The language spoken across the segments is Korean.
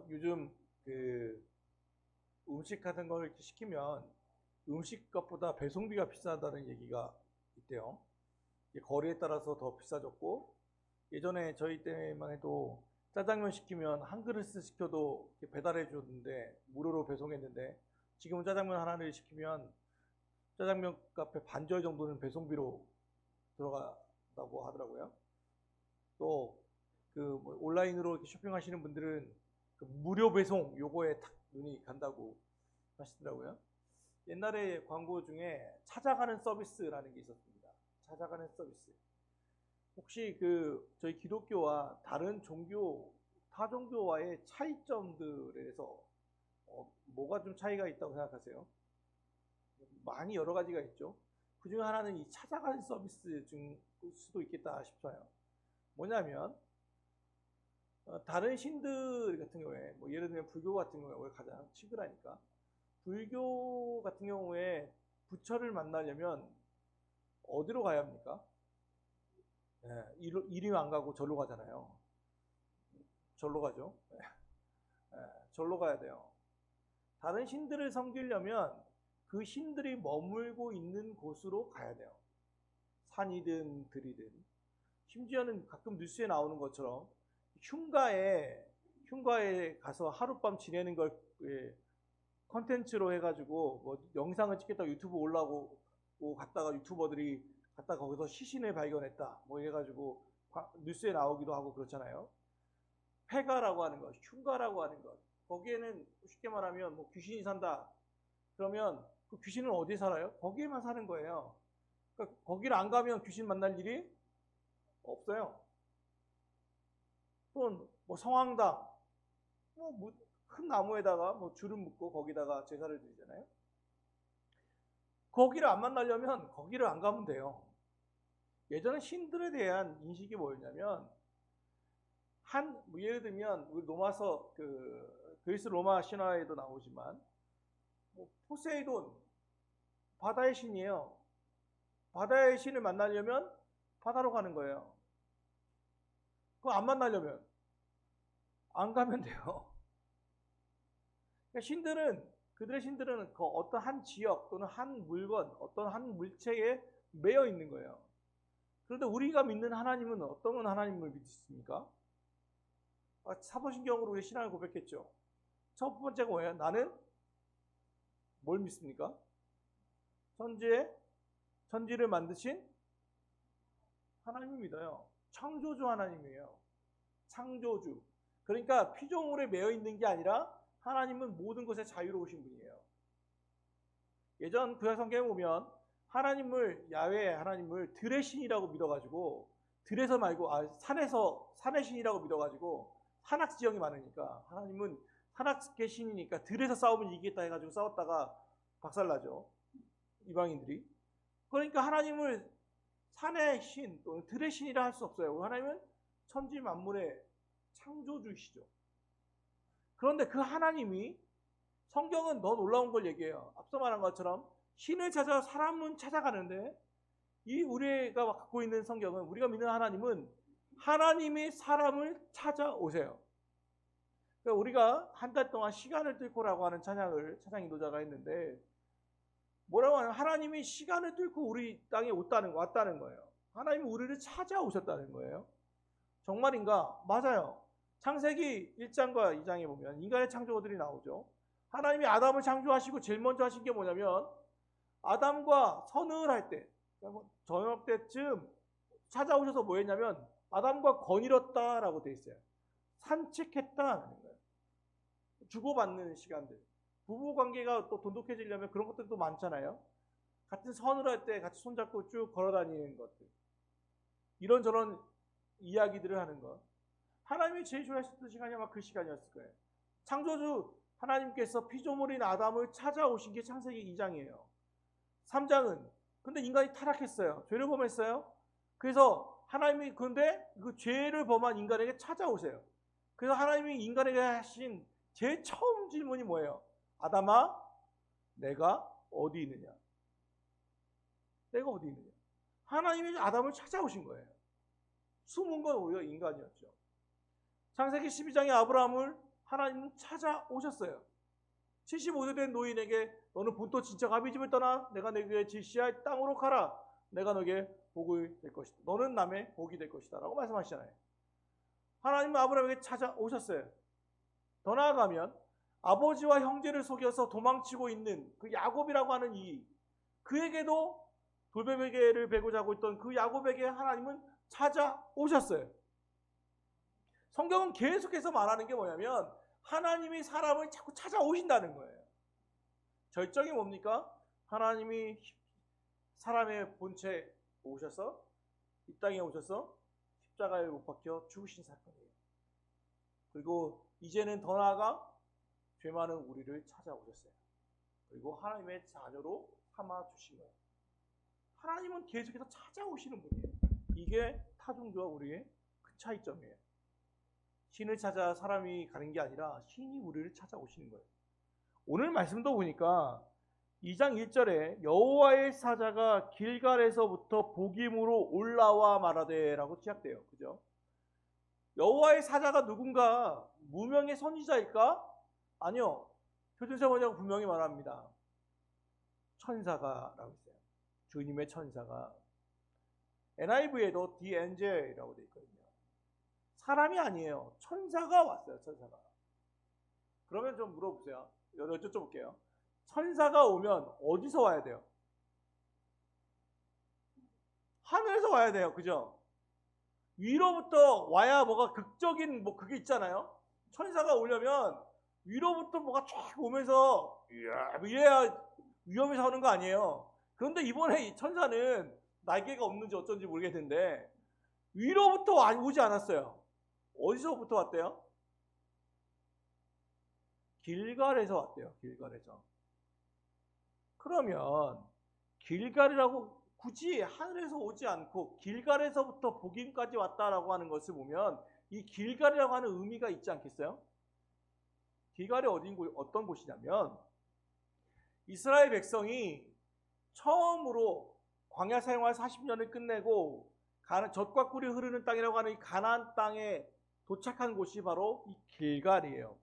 요즘 그 음식 같은 걸 이렇게 시키면 음식값보다 배송비가 비싸다는 얘기가 있대요. 이게 거리에 따라서 더 비싸졌고, 예전에 저희 때만 해도 짜장면 시키면 한 그릇을 시켜도 이렇게 배달해 줬는데 무료로 배송했는데, 지금은 짜장면 하나를 시키면 짜장면 값의 반절 정도는 배송비로 들어가다고 하더라고요. 또 뭐 온라인으로 이렇게 쇼핑하시는 분들은 그 무료 배송 요거에 탁 눈이 간다고 하시더라고요. 옛날에 광고 중에 찾아가는 서비스라는 게 있었습니다. 찾아가는 서비스. 혹시 저희 기독교와 다른 종교, 타 종교와의 차이점들에 대해서 뭐가 좀 차이가 있다고 생각하세요? 많이 여러 가지가 있죠. 그 중에 하나는 이 찾아가는 서비스 중 수도 있겠다 싶어요. 뭐냐면 다른 신들 같은 경우에 뭐 예를 들면 불교 같은 경우에 가장 친근하니까, 불교 같은 경우에 부처를 만나려면 어디로 가야 합니까? 예, 이리 안 가고 절로 가잖아요. 절로 가죠. 예, 절로 가야 돼요. 다른 신들을 섬기려면 그 신들이 머물고 있는 곳으로 가야 돼요. 산이든 들이든. 심지어는 가끔 뉴스에 나오는 것처럼 흉가에 가서 하룻밤 지내는 걸 컨텐츠로 해가지고 뭐 영상을 찍겠다고 유튜브 올라오고 갔다가 유튜버들이 갔다 거기서 시신을 발견했다 뭐 이래가지고 뉴스에 나오기도 하고 그렇잖아요. 폐가라고 하는 것, 흉가라고 하는 것, 거기에는 쉽게 말하면 뭐 귀신이 산다 그러면 그 귀신은 어디에 살아요? 거기에만 사는 거예요. 그러니까 거기를 안 가면 귀신 만날 일이 없어요. 또는 뭐 성황당, 큰 나무에다가 뭐 줄을 묶고 거기다가 제사를 드리잖아요. 거기를 안 만나려면 거기를 안 가면 돼요. 예전에 신들에 대한 인식이 뭐였냐면, 뭐 예를 들면 우리 로마서 그리스 로마 신화에도 나오지만 뭐 포세이돈 바다의 신이에요. 바다의 신을 만나려면 바다로 가는 거예요. 그거 안 만나려면 안 가면 돼요. 그러니까 그들의 신들은 그 어떤 한 지역 또는 한 물건, 어떤 한 물체에 매여 있는 거예요. 그런데 우리가 믿는 하나님은 어떤 하나님을 믿습니까? 사도신경으로 우리 신앙을 고백했죠. 첫 번째가 뭐예요? 나는 뭘 믿습니까? 천지를 만드신 하나님을 믿어요. 창조주 하나님이에요. 창조주. 그러니까 피조물에 매여 있는 게 아니라 하나님은 모든 것에 자유로우신 분이에요. 예전 구약 성경에 보면 야훼 하나님을 들의 신이라고 믿어가지고, 들에서 말고 산의 신이라고 믿어가지고, 산악 지형이 많으니까 하나님은 산악계 신이니까 들에서 싸우면 이기겠다 해가지고 싸웠다가 박살나죠, 이방인들이. 그러니까 하나님을 산의 신 또는 들의 신이라 할 수 없어요. 하나님은 천지 만물의 창조주시죠. 그런데 그 하나님이, 성경은 더 놀라운 걸 얘기해요. 앞서 말한 것처럼 신을 찾아 사람은 찾아가는데, 이 우리가 갖고 있는 성경은, 우리가 믿는 하나님은 하나님이 사람을 찾아오세요. 그러니까 우리가 한 달 동안 시간을 뚫고라고 하는 찬양 인도자가 했는데, 뭐라고 하냐면 하나님이 시간을 뚫고 우리 땅에 왔다는 거예요. 하나님이 우리를 찾아오셨다는 거예요. 정말인가? 맞아요. 창세기 1장과 2장에 보면 인간의 창조들이 나오죠. 하나님이 아담을 창조하시고 제일 먼저 하신 게 뭐냐면, 아담과 선을 할 때, 저녁 때쯤 찾아오셔서 뭐 했냐면 아담과 거닐었다라고 돼 있어요. 산책했다는 거예요. 주고받는 시간들. 부부 관계가 또 돈독해지려면 그런 것들도 많잖아요. 같은 선을 할 때 같이 손잡고 쭉 걸어다니는 것들. 이런저런 이야기들을 하는 것. 하나님이 제일 좋아하셨던 시간이 아마 그 시간이었을 거예요. 창조주 하나님께서 피조물인 아담을 찾아오신 게 창세기 2장이에요. 3장은 근데 인간이 타락했어요. 죄를 범했어요. 그래서 하나님이 그런데 그 죄를 범한 인간에게 찾아오세요. 그래서 하나님이 인간에게 하신 제일 처음 질문이 뭐예요? 아담아, 내가 어디 있느냐? 내가 어디 있느냐? 하나님이 아담을 찾아오신 거예요. 숨은 건 오히려 인간이었죠. 창세기 12장에 아브라함을 하나님은 찾아오셨어요. 75세 된 노인에게 너는 본토 친척 아비 집을 떠나 내가 내게 지시할 땅으로 가라. 내가 너에게 복이 될 것이다. 너는 남의 복이 될 것이다 라고 말씀하시잖아요. 하나님은 아브라함에게 찾아오셨어요. 더 나아가면 아버지와 형제를 속여서 도망치고 있는 그 야곱이라고 하는 그에게도 돌베개를 베고 자고 있던 그 야곱에게 하나님은 찾아오셨어요. 성경은 계속해서 말하는 게 뭐냐면 하나님이 사람을 자꾸 찾아오신다는 거예요. 절정이 뭡니까? 하나님이 사람의 본체에 오셔서 이 땅에 오셔서 십자가에 못 박혀 죽으신 사건이에요. 그리고 이제는 더 나아가 죄 많은 우리를 찾아오셨어요. 그리고 하나님의 자녀로 삼아 주신 거예요. 하나님은 계속해서 찾아오시는 분이에요. 이게 타종교와 우리의 큰 차이점이에요. 신을 찾아 사람이 가는 게 아니라 신이 우리를 찾아오시는 거예요. 오늘 말씀도 보니까 2장 1절에 여호와의 사자가 길갈에서부터 복임으로 올라와 말하되라고 시작돼요. 그죠? 여호와의 사자가 누군가? 무명의 선지자일까? 아니요. 표준세 번역은 분명히 말합니다. 천사가라고 있어요. 주님의 천사가. NIV에도 The Angel이라고 되어 있거든요. 사람이 아니에요. 천사가 왔어요. 천사가. 그러면 좀 물어보세요. 여쭤볼게요. 천사가 오면 어디서 와야 돼요? 하늘에서 와야 돼요. 그죠? 위로부터 와야 뭐가 극적인 그게 있잖아요. 천사가 오려면 위로부터 뭐가 쫙 오면서 이래야 위험해서 하는 거 아니에요. 그런데 이번에 이 천사는 날개가 없는지 어쩐지 모르겠는데 위로부터 오지 않았어요. 어디서부터 왔대요? 길갈에서 왔대요. 길갈에서. 그러면 길갈이라고 굳이 하늘에서 오지 않고 길갈에서부터 복임까지 왔다라고 하는 것을 보면 이 길갈이라고 하는 의미가 있지 않겠어요? 길갈이 어떤 곳이냐면 이스라엘 백성이 처음으로 광야 생활 40년을 끝내고 젖과 꿀이 흐르는 땅이라고 하는 이 가나안 땅에 도착한 곳이 바로 이 길갈이에요.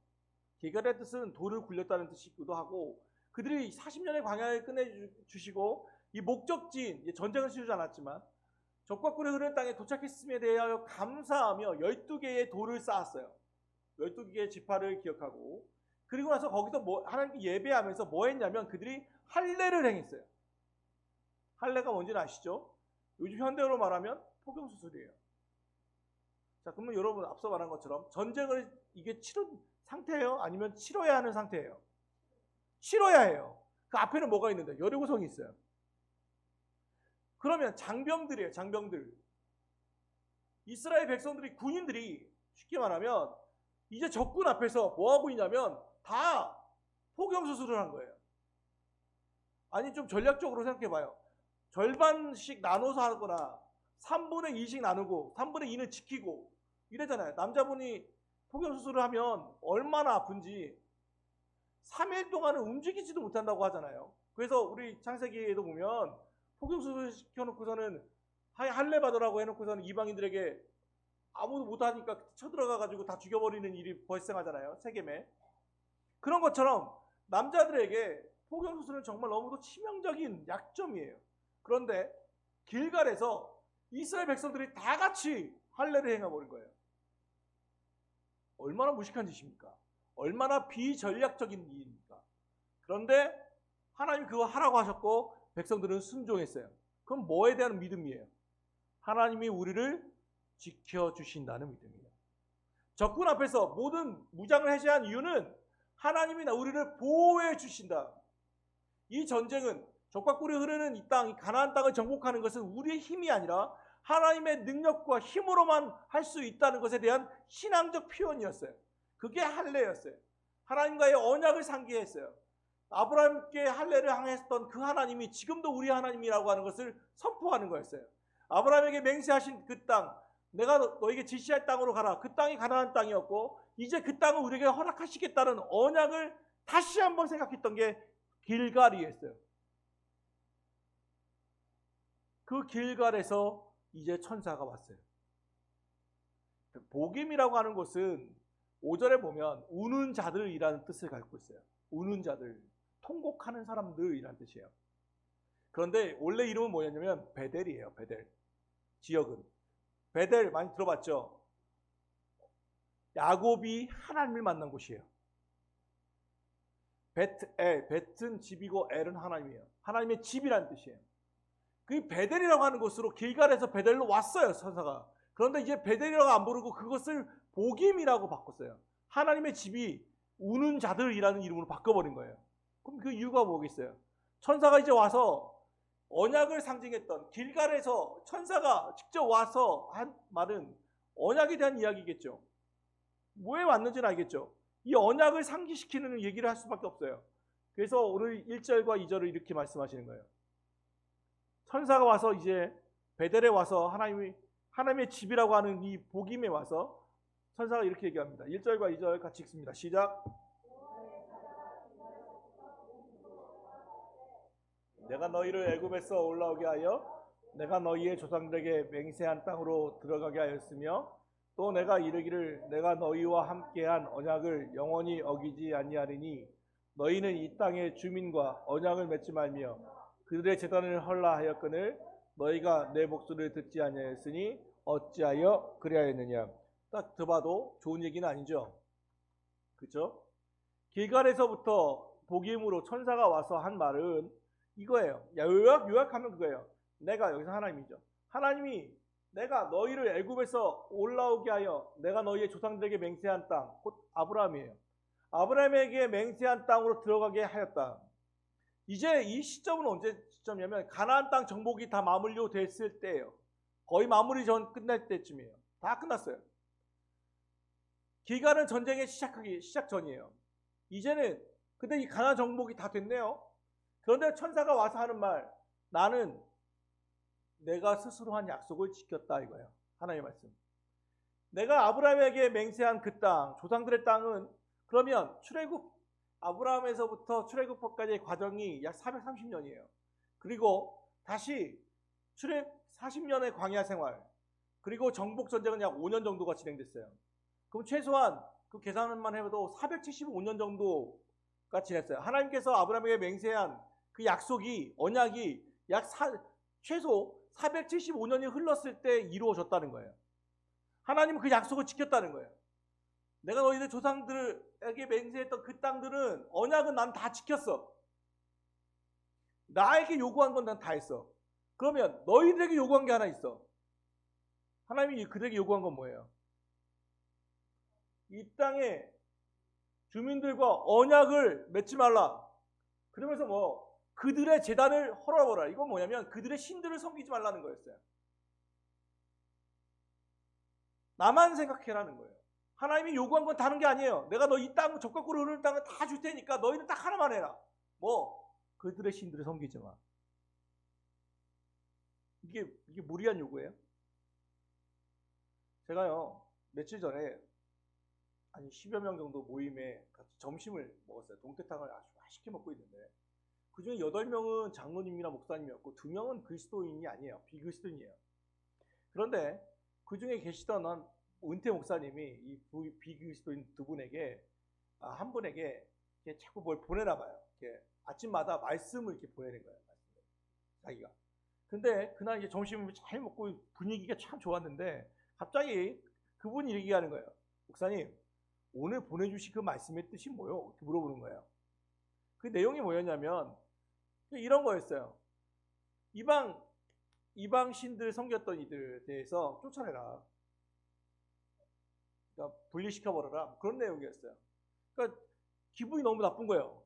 길갈의 뜻은 돌을 굴렸다는 뜻이기도 하고 그들이 40년의 광야를 끝내주시고 이 목적지인 전쟁을 치르지 않았지만 젖과 꿀이 흐르는 땅에 도착했음에 대하여 감사하며 12개의 돌을 쌓았어요. 12개의 지파를 기억하고 그리고 나서 거기서 하나님께 예배하면서 뭐 했냐면 그들이 할례를 행했어요. 할례가 뭔지는 아시죠? 요즘 현대어로 말하면 포경수술이에요. 자, 그러면 여러분 앞서 말한 것처럼 전쟁을 이게 치른 상태예요? 아니면 치러야 하는 상태예요? 치러야 해요. 그 앞에는 뭐가 있는데? 여리고성이 있어요. 그러면 장병들이에요. 장병들. 이스라엘 백성들이 군인들이 쉽게 말하면 이제 적군 앞에서 뭐하고 있냐면 다 포경수술을 한 거예요. 아니 좀 전략적으로 생각해봐요. 절반씩 나눠서 하거나 3분의 2씩 나누고 3분의 2는 지키고 이래잖아요. 남자분이 포경수술을 하면 얼마나 아픈지 3일 동안은 움직이지도 못한다고 하잖아요. 그래서 우리 창세기에도 보면 포경수술 시켜놓고서는 할례 받으라고 해놓고서는 이방인들에게 아무도 못하니까 쳐들어가가지고 다 죽여버리는 일이 발생하잖아요. 세겜에. 그런 것처럼 남자들에게 포경수술은 정말 너무도 치명적인 약점이에요. 그런데 길갈에서 이스라엘 백성들이 다 같이 할례를 행해버린 거예요. 얼마나 무식한 짓입니까? 얼마나 비전략적인 일입니까? 그런데 하나님이 그거 하라고 하셨고 백성들은 순종했어요. 그럼 뭐에 대한 믿음이에요? 하나님이 우리를 지켜주신다는 믿음이에요. 적군 앞에서 모든 무장을 해제한 이유는 하나님이 우리를 보호해 주신다. 이 전쟁은 적과 꿀이 흐르는 이 땅, 이 가나안 땅을 정복하는 것은 우리의 힘이 아니라 하나님의 능력과 힘으로만 할 수 있다는 것에 대한 신앙적 표현이었어요. 그게 할례였어요. 하나님과의 언약을 상기했어요. 아브라함께 할례를 항했던 그 하나님이 지금도 우리 하나님이라고 하는 것을 선포하는 거였어요. 아브라함에게 맹세하신 그 땅, 내가 너에게 지시할 땅으로 가라. 그 땅이 가나안 땅이었고 이제 그 땅을 우리에게 허락하시겠다는 언약을 다시 한번 생각했던 게 길갈이었어요. 그 길갈에서 이제 천사가 왔어요. 복임이라고 하는 것은 5절에 보면 우는 자들이라는 뜻을 갖고 있어요. 우는 자들, 통곡하는 사람들이라는 뜻이에요. 그런데 원래 이름은 뭐였냐면 베델이에요. 베델. 지역은. 베델 많이 들어봤죠? 야곱이 하나님을 만난 곳이에요. 벳엘, 벳은 집이고 엘은 하나님이에요. 하나님의 집이라는 뜻이에요. 그 베델이라고 하는 곳으로 길갈에서 베델로 왔어요. 천사가. 그런데 이제 베델이라고 안 부르고 그것을 복임이라고 바꿨어요. 하나님의 집이 우는 자들이라는 이름으로 바꿔버린 거예요. 그럼 그 이유가 뭐겠어요? 천사가 이제 와서 언약을 상징했던 길갈에서 천사가 직접 와서 한 말은 언약에 대한 이야기겠죠. 왜 왔는지는 알겠죠. 이 언약을 상기시키는 얘기를 할 수밖에 없어요. 그래서 오늘 1절과 2절을 이렇게 말씀하시는 거예요. 천사가 와서 이제 베델에 와서 하나님의 집이라고 하는 이 복임에 와서 천사가 이렇게 얘기합니다. 1절과 2절 같이 읽습니다. 시작. 내가 너희를 애굽에서 올라오게 하여 내가 너희의 조상들에게 맹세한 땅으로 들어가게 하였으며 또 내가 이르기를 내가 너희와 함께한 언약을 영원히 어기지 아니하리니 너희는 이 땅의 주민과 언약을 맺지 말며 그들의 제단을 헐라 하였거늘 너희가 내 목소리를 듣지 아니하였으니 어찌하여 그리하였느냐. 딱 들어봐도 좋은 얘기는 아니죠. 그렇죠? 길갈에서부터 복임으로 천사가 와서 한 말은 이거예요. 요약하면 그거예요. 내가 여기서 하나님이죠. 하나님이 내가 너희를 애굽에서 올라오게 하여 내가 너희의 조상들에게 맹세한 땅, 곧 아브라함이에요. 아브라함에게 맹세한 땅으로 들어가게 하였다. 이제 이 시점은 언제 시점이냐면 가나안 땅 정복이 다 마무리로 됐을 때예요. 거의 마무리 전 끝날 때쯤이에요. 다 끝났어요. 길갈은 전쟁의 시작 전이에요. 이제는 근데 이 가나안 정복이 다 됐네요. 그런데 천사가 와서 하는 말, 나는 내가 스스로 한 약속을 지켰다 이거예요. 하나님의 말씀. 내가 아브라함에게 맹세한 그 땅, 조상들의 땅은 그러면 아브라함에서부터 출애굽까지의 과정이 약 430년이에요. 그리고 다시 40년의 광야 생활, 그리고 정복 전쟁은 약 5년 정도가 진행됐어요. 그럼 최소한 그 계산만 해도 475년 정도가 지냈어요. 하나님께서 아브라함에게 맹세한 그 약속이, 언약이 최소 475년이 흘렀을 때 이루어졌다는 거예요. 하나님은 그 약속을 지켰다는 거예요. 내가 너희들 조상들에게 맹세했던 그 땅들은 언약은 난 다 지켰어. 나에게 요구한 건 난 다 했어. 그러면 너희들에게 요구한 게 하나 있어. 하나님이 그들에게 요구한 건 뭐예요? 이 땅의 주민들과 언약을 맺지 말라. 그러면서 그들의 제단을 헐어버라. 이건 뭐냐면 그들의 신들을 섬기지 말라는 거였어요. 나만 생각해라는 거예요. 하나님이 요구한 건 다른 게 아니에요. 내가 너 이 땅, 적각으로 흐르는 땅을 다 줄 테니까 너희는 딱 하나만 해라. 그들의 신들을 섬기지 마. 이게 무리한 요구예요. 제가요, 며칠 전에 한 10여 명 정도 모임에 같이 점심을 먹었어요. 동태탕을 아주 맛있게 먹고 있는데 그 중에 8명은 장로님이나 목사님이었고 2명은 그리스도인이 아니에요. 비그리스도인이에요. 그런데 그 중에 계시던 한 은퇴 목사님이 이 비그리스도인 두 분에게 한 분에게 자꾸 뭘 보내나 봐요. 아침마다 말씀을 이렇게 보내는 거예요. 자기가. 근데 그날 이제 점심을 잘 먹고 분위기가 참 좋았는데 갑자기 그분이 얘기하는 거예요. 목사님, 오늘 보내주신 그 말씀의 뜻이 뭐요? 이렇게 물어보는 거예요. 그 내용이 뭐였냐면 이런 거였어요. 이방 신들 섬겼던 이들에 대해서 쫓아내라. 그러니까 분리시켜버려라. 그런 내용이었어요. 그러니까 기분이 너무 나쁜 거예요.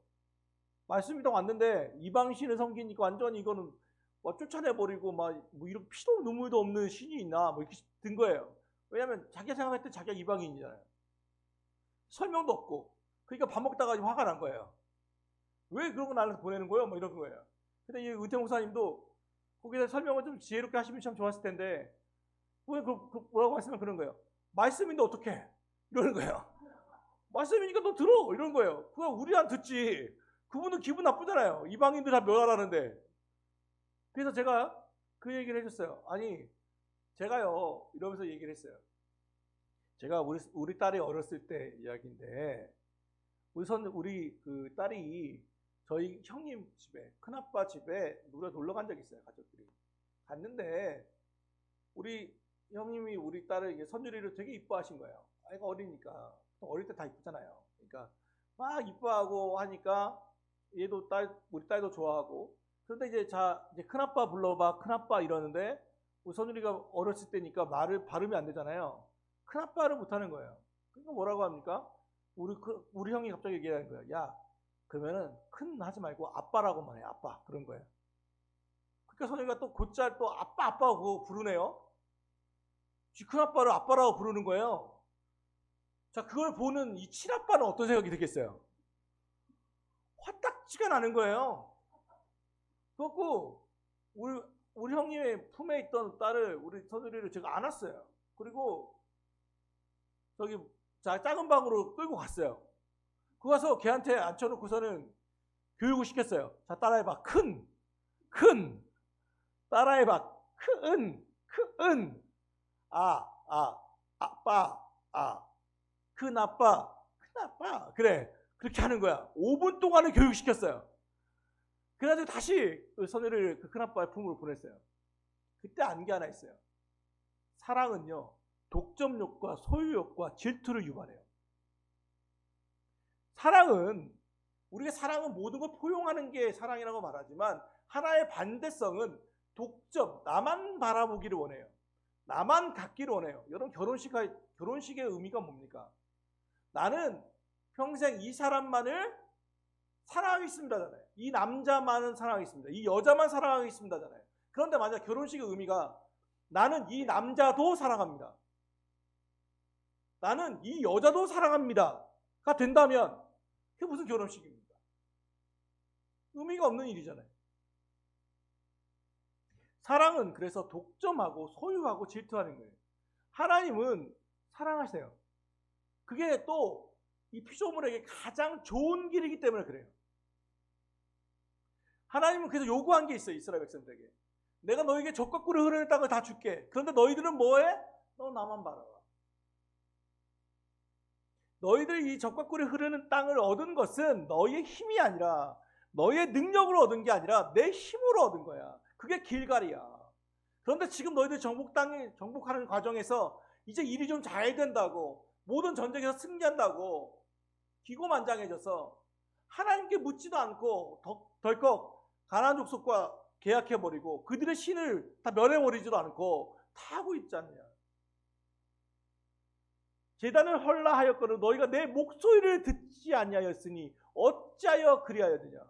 말씀이 딱 왔는데 이방 신을 섬기니까 완전히 이거는 쫓아내버리고 이렇게 피도 눈물도 없는 신이 있나 이렇게 든 거예요. 왜냐하면 자기가 생각할 때 자기가 이방인이잖아요. 설명도 없고. 그러니까 밥 먹다가 화가 난 거예요. 왜 그런 거 나를 보내는 거예요? 이런 거예요. 근데 이 은퇴 목사님도 거기에 설명을 좀 지혜롭게 하시면 참 좋았을 텐데 왜 뭐라고 말씀을 그런 거예요. 말씀인데 어떡해? 이러는 거예요. 말씀이니까 너 들어! 이러는 거예요. 그거 우리랑 듣지. 그분은 기분 나쁘잖아요. 이방인들 다 멸하라는데. 그래서 제가 그 얘기를 해줬어요. 아니, 제가요, 이러면서 얘기를 했어요. 제가 우리 딸이 어렸을 때 이야기인데, 우리 그 딸이 저희 형님 집에, 큰아빠 집에 놀러 간 적이 있어요, 가족들이. 갔는데 우리 형님이 우리 딸을 선율이를 되게 이뻐하신 거예요. 아이가 어리니까. 어릴 때 다 이쁘잖아요. 그러니까 막 이뻐하고 하니까 우리 딸도 좋아하고. 그런데 이제 큰아빠 불러봐, 큰아빠 이러는데 우리 선율이가 어렸을 때니까 발음이 안 되잖아요. 큰아빠를 못하는 거예요. 그러니까 뭐라고 합니까? 우리 형이 갑자기 얘기하는 거예요. 야, 그러면은 큰 하지 말고 아빠라고만 해. 아빠. 그런 거예요. 그러니까 선율이가 또 곧잘 또 아빠하고 부르네요. 지 큰아빠를 아빠라고 부르는 거예요. 자, 그걸 보는 이 친아빠는 어떤 생각이 들겠어요? 화딱지가 나는 거예요. 그래갖고 우리 형님의 품에 있던 딸을, 우리 선율이를 제가 안았어요. 그리고 저기 작은 방으로 끌고 갔어요. 그 가서 걔한테 앉혀놓고서는 교육을 시켰어요. 자, 따라해봐. 큰. 따라해봐. 큰. 아빠. 큰아빠. 그래. 그렇게 하는 거야. 5분 동안을 교육시켰어요. 그래가지고 다시 선율을 그 큰아빠의 품으로 보냈어요. 그때 안 게 하나 있어요. 사랑은요, 독점욕과 소유욕과 질투를 유발해요. 우리가 사랑은 모든 걸 포용하는 게 사랑이라고 말하지만, 하나의 반대성은 독점, 나만 바라보기를 원해요. 나만 갖기를 원해요. 여러분, 결혼식의 의미가 뭡니까? 나는 평생 이 사람만을 사랑하겠습니다잖아요. 이 남자만은 사랑하겠습니다. 이 여자만 사랑하겠습니다잖아요. 그런데 만약 결혼식의 의미가 나는 이 남자도 사랑합니다. 나는 이 여자도 사랑합니다가 된다면 그게 무슨 결혼식입니까? 의미가 없는 일이잖아요. 사랑은 그래서 독점하고 소유하고 질투하는 거예요. 하나님은 사랑하세요. 그게 또 이 피조물에게 가장 좋은 길이기 때문에 그래요. 하나님은 그래서 요구한 게 있어요. 이스라엘 백성들에게. 내가 너에게 젖과 꿀이 흐르는 땅을 다 줄게. 그런데 너희들은 뭐해? 너 나만 바라봐. 너희들이 이 젖과 꿀이 흐르는 땅을 얻은 것은 너희의 힘이 아니라, 너희의 능력으로 얻은 게 아니라 내 힘으로 얻은 거야. 그게 길갈이야. 그런데 지금 너희들 정복하는 과정에서 이제 일이 좀 잘 된다고, 모든 전쟁에서 승리한다고 기고만장해져서 하나님께 묻지도 않고 덜컥 가나안 족속과 계약해버리고 그들의 신을 다 멸해버리지도 않고 다 하고 있지 않냐. 제단을 헐라하였거늘 너희가 내 목소리를 듣지 아니하였으니 어찌하여 그리하였느냐.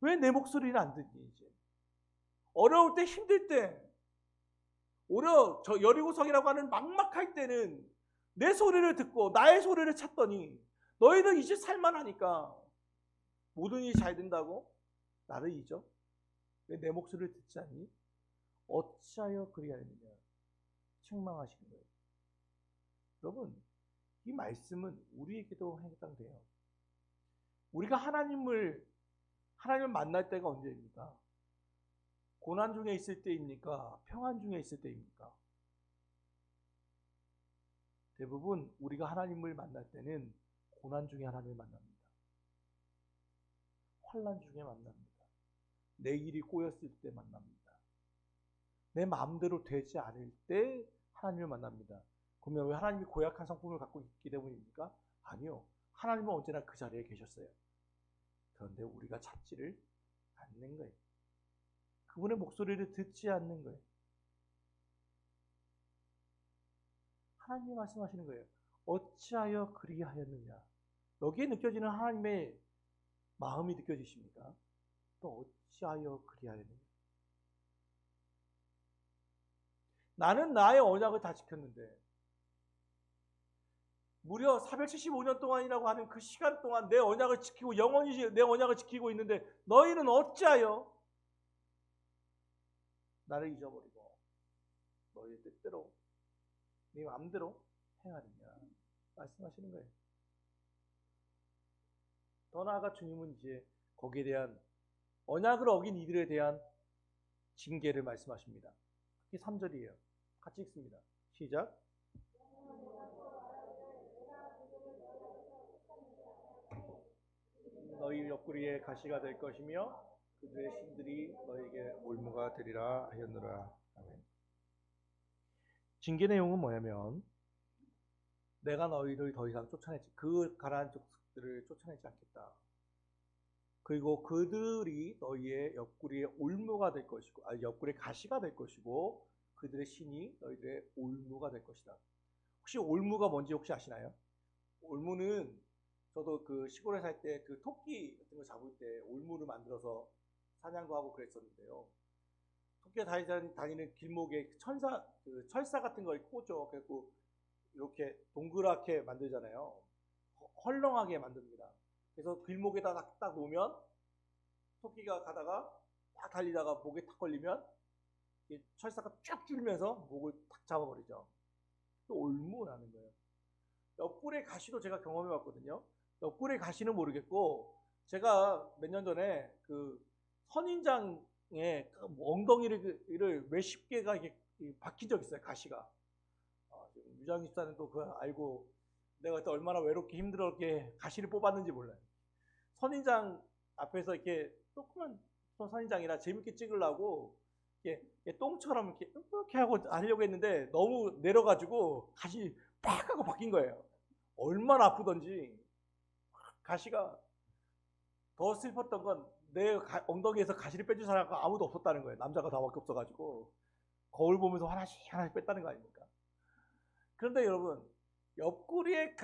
왜 내 목소리를 안 듣니? 이제 어려울 때, 힘들 때, 저 여리고성이라고 하는 막막할 때는 내 소리를 듣고 나의 소리를 찾더니 너희는 이제 살만하니까 모든 일이 잘 된다고 나를 잊어? 왜 내 목소리를 듣지 않니? 어찌하여 그리하였느냐. 책망하시는 거예요. 여러분, 이 말씀은 우리에게도 해당돼요. 우리가 하나님을 만날 때가 언제입니까? 고난 중에 있을 때입니까? 평안 중에 있을 때입니까? 대부분 우리가 하나님을 만날 때는 고난 중에 하나님을 만납니다. 환난 중에 만납니다. 내 일이 꼬였을 때 만납니다. 내 마음대로 되지 않을 때 하나님을 만납니다. 그러면 왜 하나님이 고약한 성품을 갖고 있기 때문입니까? 아니요. 하나님은 언제나 그 자리에 계셨어요. 그런데 우리가 찾지를 않는 거예요. 그분의 목소리를 듣지 않는 거예요. 하나님이 말씀하시는 거예요. 어찌하여 그리하였느냐. 여기에 느껴지는 하나님의 마음이 느껴지십니까? 또 어찌하여 그리하였느냐. 나는 나의 언약을 다 지켰는데 무려 475년 동안이라고 하는 그 시간 동안 내 언약을 지키고 영원히 내 언약을 지키고 있는데 너희는 어찌하여 나를 잊어버리고 너희의 뜻대로 네 마음대로 행하느냐 말씀하시는 거예요. 더 나아가 주님은 이제 거기에 대한 언약을 어긴 이들에 대한 징계를 말씀하십니다. 그게 3절이에요. 같이 읽습니다. 시작. 너희 옆구리에 가시가 될 것이며 그들의 신들이 너에게 올무가 되리라 하였노라. 아멘. 징계 내용은 뭐냐면 내가 너희를 더 이상 쫓아내지 그 가나안 족속들을 쫓아내지 않겠다. 그리고 그들이 너희의 옆구리에 올무가 될 것이고 옆구리에 가시가 될 것이고 그들의 신이 너희들의 올무가 될 것이다. 혹시 올무가 뭔지 혹시 아시나요? 올무는 저도 그 시골에 살 때 그 토끼 같은 거 잡을 때 올무를 만들어서 사냥도 하고 그랬었는데요. 토끼가 다니는 길목에 그 철사 같은 걸 꽂죠. 그래서 이렇게 동그랗게 만들잖아요. 헐렁하게 만듭니다. 그래서 길목에다 딱 놓으면 토끼가 가다가 딱 달리다가 목에 탁 걸리면 철사가 쫙 줄면서 목을 탁 잡아버리죠. 또 올무라는 거예요. 옆구리 가시도 제가 경험해 봤거든요. 옆구리 가시는 모르겠고 제가 몇 년 전에 그 선인장에 엉덩이를 몇십 개가 이렇게 박힌 적 있어요. 가시가. 유장 집사는 또 그거 알고 내가 그때 얼마나 외롭게 힘들었게 가시를 뽑았는지 몰라요. 선인장 앞에서 이렇게 조그만 선인장이라 재밌게 찍으려고 이렇게 똥처럼 이렇게 하고 하려고 했는데 너무 내려가지고 가시 팍 하고 박힌 거예요. 얼마나 아프던지. 가시가 더 슬펐던 건 내 엉덩이에서 가시를 빼줄 사람가 아무도 없었다는 거예요. 남자가 다밖에 없어가지고 거울 보면서 하나씩 뺐다는 거 아닙니까? 그런데 여러분 옆구리에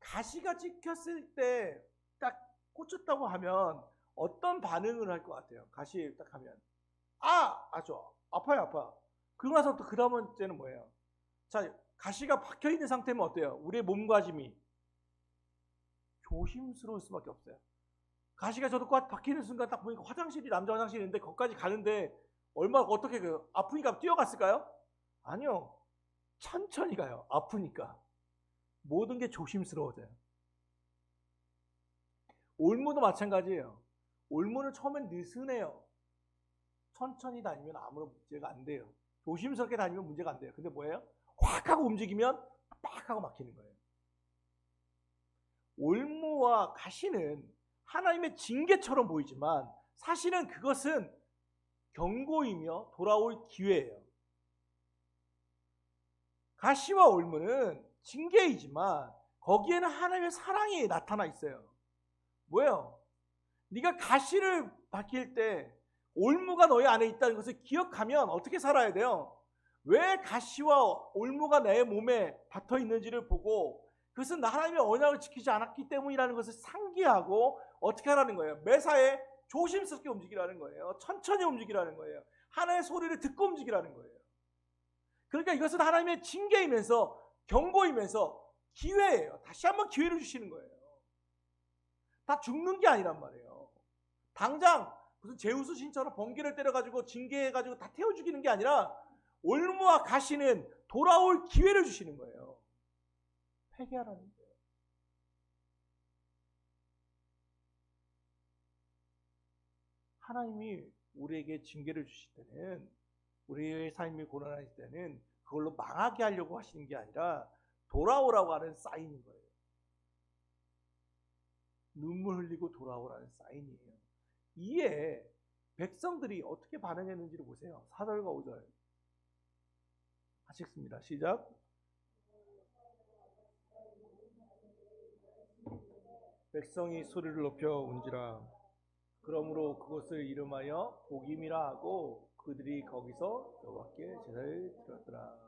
가시가 찍혔을 때 딱 꽂혔다고 하면 어떤 반응을 할 것 같아요? 가시 딱 하면 아주 아파요. 그러고 나서 또 그 다음 번째는 뭐예요? 자, 가시가 박혀 있는 상태면 어때요? 우리의 몸가짐이 조심스러울 수밖에 없어요. 가시가 저도 꽉 박히는 순간 딱 보니까 화장실이 남자 화장실인데 거기까지 가는데 얼마나 어떻게 아프니까 뛰어갔을까요? 아니요. 천천히 가요. 아프니까. 모든 게 조심스러워져요. 올무도 마찬가지예요. 올무는 처음엔 느슨해요. 천천히 다니면 아무런 문제가 안 돼요. 조심스럽게 다니면 문제가 안 돼요. 근데 뭐예요? 확 하고 움직이면 빡 하고 막히는 거예요. 올무와 가시는 하나님의 징계처럼 보이지만 사실은 그것은 경고이며 돌아올 기회예요. 가시와 올무는 징계이지만 거기에는 하나님의 사랑이 나타나 있어요. 뭐예요? 네가 가시를 박힐 때 올무가 너희 안에 있다는 것을 기억하면 어떻게 살아야 돼요? 왜 가시와 올무가 내 몸에 박혀 있는지를 보고 그것은 하나님의 언약을 지키지 않았기 때문이라는 것을 상기하고 어떻게 하라는 거예요? 매사에 조심스럽게 움직이라는 거예요. 천천히 움직이라는 거예요. 하나님의 소리를 듣고 움직이라는 거예요. 그러니까 이것은 하나님의 징계이면서 경고이면서 기회예요. 다시 한번 기회를 주시는 거예요. 다 죽는 게 아니란 말이에요. 당장 무슨 제우스 신처럼 번개를 때려가지고 징계해가지고 다 태워 죽이는 게 아니라 올무와 가시는 돌아올 기회를 주시는 거예요. 회개하라는 거예요. 하나님이 우리에게 징계를 주실 때는 우리의 삶이 고난할 때는 그걸로 망하게 하려고 하시는 게 아니라 돌아오라고 하는 사인인 거예요. 눈물 흘리고 돌아오라는 사인이에요. 이에 백성들이 어떻게 반응했는지를 보세요. 4절과 5절 같이 읽습니다. 시작. 백성이 소리를 높여 운지라. 그러므로 그것을 이름하여 복임이라 하고 그들이 거기서 여호와께 제사를 드렸더라.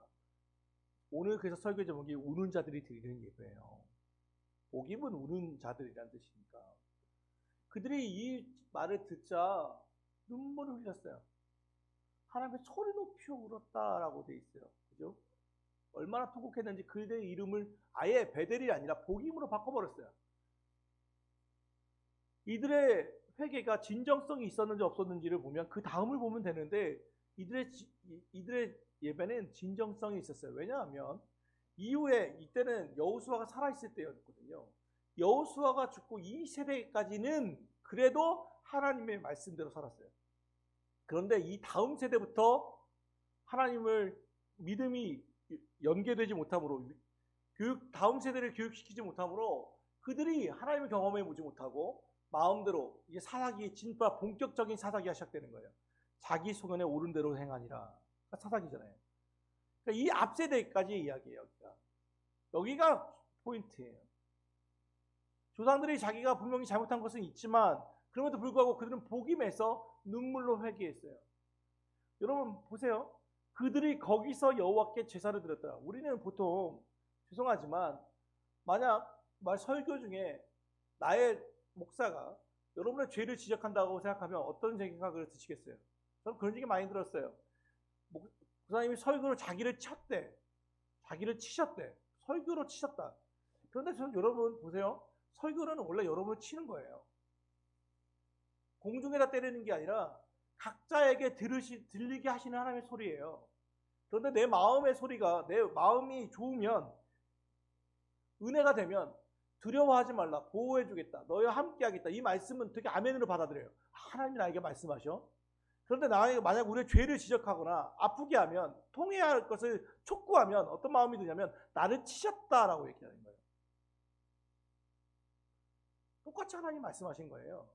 오늘 그래서 설교 제목이 우는 자들이 드리는 예배예요. 복임은 우는 자들이란 뜻이니까. 그들이 이 말을 듣자 눈물을 흘렸어요. 하나님의 소리 높여 울었다라고 돼 있어요. 그죠? 얼마나 통곡했는지 그들의 이름을 아예 베델이 아니라 복임으로 바꿔버렸어요. 이들의 회개가 진정성이 있었는지 없었는지를 보면 그 다음을 보면 되는데 이들의 예배는 진정성이 있었어요. 왜냐하면 이후에 이때는 여호수아가 살아있을 때였거든요. 여호수아가 죽고 이 세대까지는 그래도 하나님의 말씀대로 살았어요. 그런데 이 다음 세대부터 하나님을 믿음이 연계되지 못함으로 다음 세대를 교육시키지 못함으로 그들이 하나님을 경험해 보지 못하고 마음대로 이게 사사기의 진짜 본격적인 사사기가 시작되는 거예요. 자기 소견에 옳은 대로 행하니라. 그러니까 사사기잖아요. 그러니까 이 앞세대까지의 이야기예요. 여기가 포인트예요. 조상들이 자기가 분명히 잘못한 것은 있지만 그럼에도 불구하고 그들은 복이 매서 눈물로 회개했어요. 여러분 보세요. 그들이 거기서 여호와께 제사를 드렸다. 우리는 보통 죄송하지만 만약 설교 중에 나의 목사가 여러분의 죄를 지적한다고 생각하면 어떤 생각을 드시겠어요? 저는 그런 얘기 많이 들었어요. 목사님이 설교로 자기를 쳤대. 자기를 치셨대. 설교로 치셨다. 그런데 저는 여러분 보세요. 설교는 원래 여러분을 치는 거예요. 공중에다 때리는 게 아니라 각자에게 들리게 하시는 하나님의 소리예요. 그런데 내 마음의 소리가 내 마음이 좋으면 은혜가 되면 두려워하지 말라. 보호해주겠다. 너희와 함께하겠다. 이 말씀은 되게 아멘으로 받아들여요. 하나님이 나에게 말씀하셔. 그런데 나에게 만약 우리의 죄를 지적하거나 아프게 하면 통해야 할 것을 촉구하면 어떤 마음이 드냐면 나를 치셨다라고 얘기하는 거예요. 똑같이 하나님 말씀하신 거예요.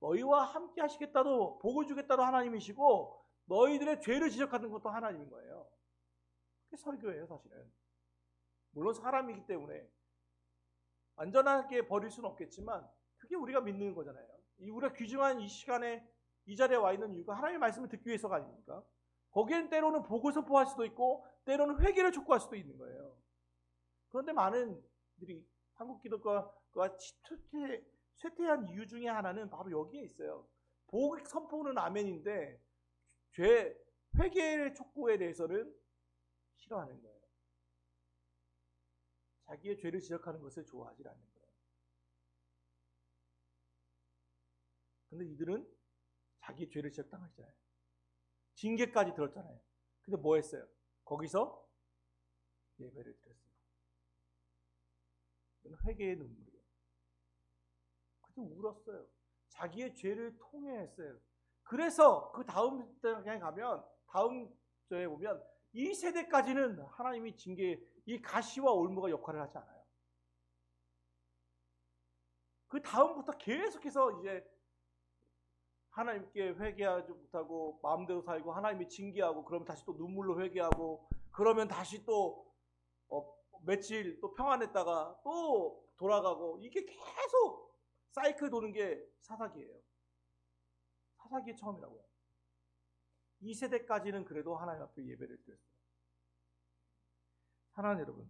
너희와 함께 하시겠다도 복을 주겠다도 하나님이시고 너희들의 죄를 지적하는 것도 하나님인 거예요. 그게 설교예요 사실은. 물론 사람이기 때문에 완전하게 버릴 수는 없겠지만 그게 우리가 믿는 거잖아요. 우리가 귀중한 이 시간에 이 자리에 와 있는 이유가 하나님의 말씀을 듣기 위해서가 아닙니까? 거기엔 때로는 복을 선포할 수도 있고 때로는 회개를 촉구할 수도 있는 거예요. 그런데 많은 분들이 한국 기독교가 쇠퇴한 이유 중에 하나는 바로 여기에 있어요. 복 선포는 아멘인데 회개의 촉구에 대해서는 싫어하는 거예요. 자기의 죄를 지적하는 것을 좋아하지 않는 거예요. 근데 이들은 자기의 죄를 지적당하잖아요. 징계까지 들었잖아요. 근데 뭐 했어요? 거기서 예배를 드렸어요. 이건 회개의 눈물이에요. 그때 울었어요. 자기의 죄를 통회했어요. 그래서 그 다음 장에 가면 다음 절에 보면 이 세대까지는 하나님이 이 가시와 올무가 역할을 하지 않아요. 그 다음부터 계속해서 이제 하나님께 회개하지 못하고 마음대로 살고 하나님이 징계하고 그러면 다시 또 눈물로 회개하고 그러면 다시 또 며칠 또 평안했다가 또 돌아가고 이게 계속 사이클 도는 게 사사기예요. 사사기의 처음이라고요. 이 세대까지는 그래도 하나님 앞에 예배를 드렸어요. 사랑하는 여러분,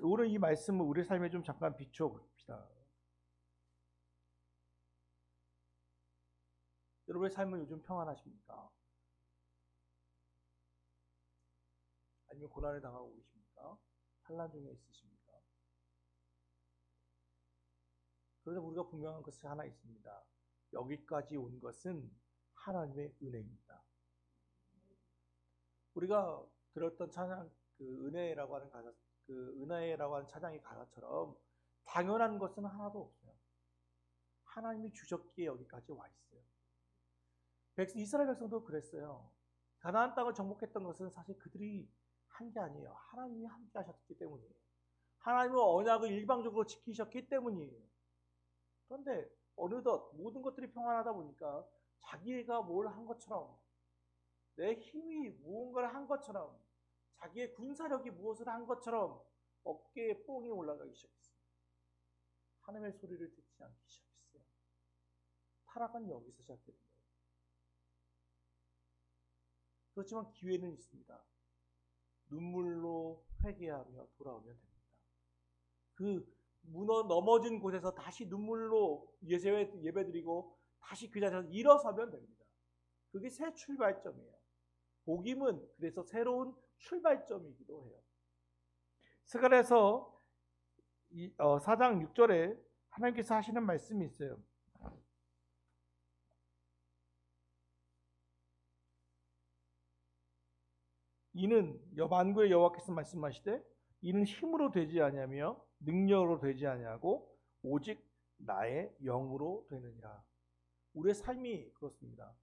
오늘 이 말씀을 우리 삶에 좀 잠깐 비추어 봅시다. 여러분의 삶은 요즘 평안하십니까? 아니면 고난을 당하고 계십니까? 환난 중에 있으십니까? 그래서 우리가 분명한 것이 하나 있습니다. 여기까지 온 것은 하나님의 은혜입니다. 우리가 들었던 찬양, 은혜라고 하는 가사, 은혜라고 하는 찬양의 가사처럼 당연한 것은 하나도 없어요. 하나님이 주셨기에 여기까지 와 있어요. 이스라엘 백성도 그랬어요. 가나안 땅을 정복했던 것은 사실 그들이 한 게 아니에요. 하나님이 함께 하셨기 때문이에요. 하나님은 언약을 일방적으로 지키셨기 때문이에요. 그런데 어느덧 모든 것들이 평안하다 보니까 자기가 뭘 한 것처럼 내 힘이 무언가를 한 것처럼 자기의 군사력이 무엇을 한 것처럼 어깨에 뽕이 올라가기 시작했어요. 하나님의 소리를 듣지 않기 시작했어요. 타락은 여기서 시작되는 거예요. 그렇지만 기회는 있습니다. 눈물로 회개하며 돌아오면 됩니다. 그 넘어진 곳에서 다시 눈물로 예배드리고 다시 그 자리에서 일어서면 됩니다. 그게 새 출발점이에요. 복임은 그래서 새로운 출발점이기도 해요. 스가랴서 4장 6절에 하나님께서 하시는 말씀이 있어요. 이는 만군의 여호와께서 말씀하시되 이는 힘으로 되지 아니하며 능력으로 되지 아니하고 오직 나의 영으로 되느니라. 우리의 삶이 그렇습니다.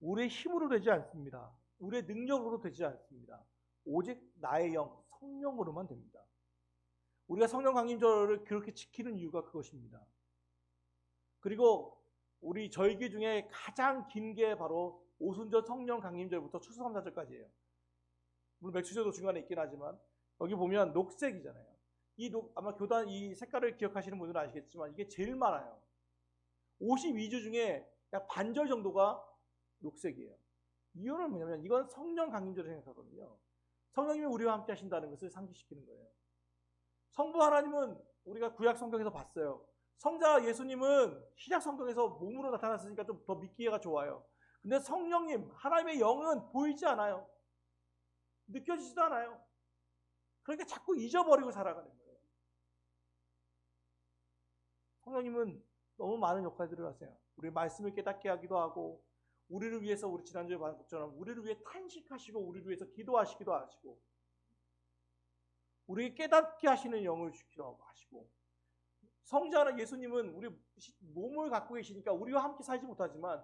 우리의 힘으로 되지 않습니다. 우리의 능력으로 되지 않습니다. 오직 나의 영, 성령으로만 됩니다. 우리가 성령 강림절을 그렇게 지키는 이유가 그것입니다. 그리고 우리 절기 중에 가장 긴 게 바로 오순절 성령 강림절부터 추수감사절까지예요. 물론 맥추제도 중간에 있긴 하지만 여기 보면 녹색이잖아요. 아마 교단 이 색깔을 기억하시는 분들은 아시겠지만 이게 제일 많아요. 52주 중에 약 반절 정도가 녹색이에요. 이유는 뭐냐면 이건 성령 강림절을 생각하거든요. 성령님이 우리와 함께 하신다는 것을 상기시키는 거예요. 성부 하나님은 우리가 구약 성경에서 봤어요. 성자 예수님은 시작 성경에서 몸으로 나타났으니까 좀 더 믿기가 좋아요. 근데 성령님, 하나님의 영은 보이지 않아요. 느껴지지도 않아요. 그러니까 자꾸 잊어버리고 살아가는 거예요. 성령님은 너무 많은 역할들을 하세요. 우리 말씀을 깨닫게 하기도 하고, 우리를 위해서 우리 지난주에 말한 것처럼 우리를 위해 탄식하시고, 우리를 위해서 기도하시기도 하시고, 우리에게 깨닫게 하시는 영을 주기도 하시고, 성자나 예수님은 우리 몸을 갖고 계시니까 우리와 함께 살지 못하지만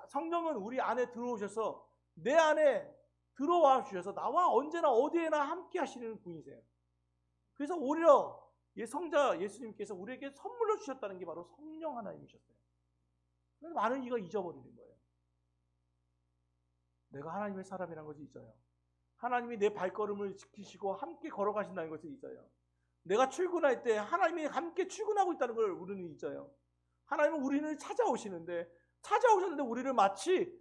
성령은 우리 안에 들어오셔서 내 안에 들어와 주셔서 나와 언제나 어디에나 함께 하시는 분이세요. 그래서 오히려 성자 예수님께서 우리에게 선물로 주셨다는 게 바로 성령 하나님이셨어요. 그래서 많은 이가 잊어버리는 거예요. 내가 하나님의 사람이라는 것을 잊어요. 하나님이 내 발걸음을 지키시고 함께 걸어가신다는 것을 잊어요. 내가 출근할 때 하나님이 함께 출근하고 있다는 걸 우리는 잊어요. 하나님은 우리를 찾아오셨는데 우리를 마치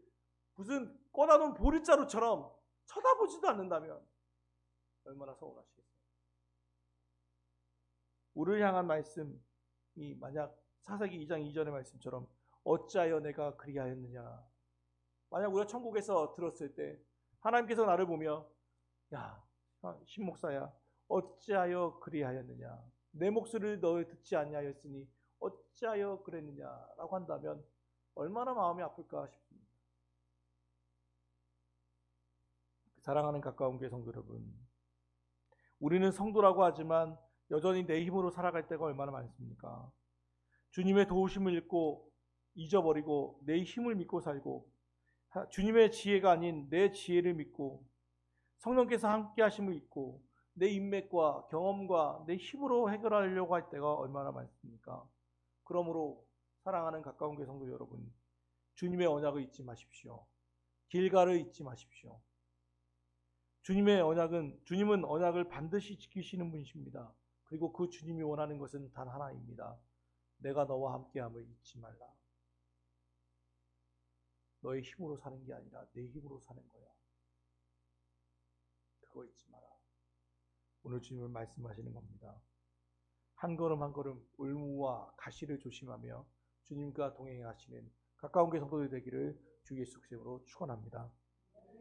무슨 꺼다놓은 보릿자루처럼 쳐다보지도 않는다면 얼마나 서운하시겠어요. 우리를 향한 말씀이 만약 사사기 2장 2절의 말씀처럼 어찌하여 내가 그리하였느냐. 만약 우리가 천국에서 들었을 때 하나님께서 나를 보며 야 신목사야 어찌하여 그리하였느냐. 내 목소리를 너 듣지 아니하였으니 어찌하여 그랬느냐라고 한다면 얼마나 마음이 아플까 싶습니다. 사랑하는 가까운 교회 성도 여러분, 우리는 성도라고 하지만 여전히 내 힘으로 살아갈 때가 얼마나 많습니까? 주님의 도우심을 잊고 잊어버리고 내 힘을 믿고 살고 주님의 지혜가 아닌 내 지혜를 믿고 성령께서 함께 하심을 잊고 내 인맥과 경험과 내 힘으로 해결하려고 할 때가 얼마나 많습니까? 그러므로 사랑하는 가까운 교회 성도 여러분, 주님의 언약을 잊지 마십시오. 길가를 잊지 마십시오. 주님은 언약을 반드시 지키시는 분이십니다. 그리고 그 주님이 원하는 것은 단 하나입니다. 내가 너와 함께함을 잊지 말라. 너의 힘으로 사는 게 아니라 내 힘으로 사는 거야. 그거 잊지 마라. 오늘 주님은 말씀하시는 겁니다. 한 걸음 한 걸음 울무와 가시를 조심하며 주님과 동행하시는 가까운 교회 성도들 되기를 주 예수 그리스도로 축원합니다.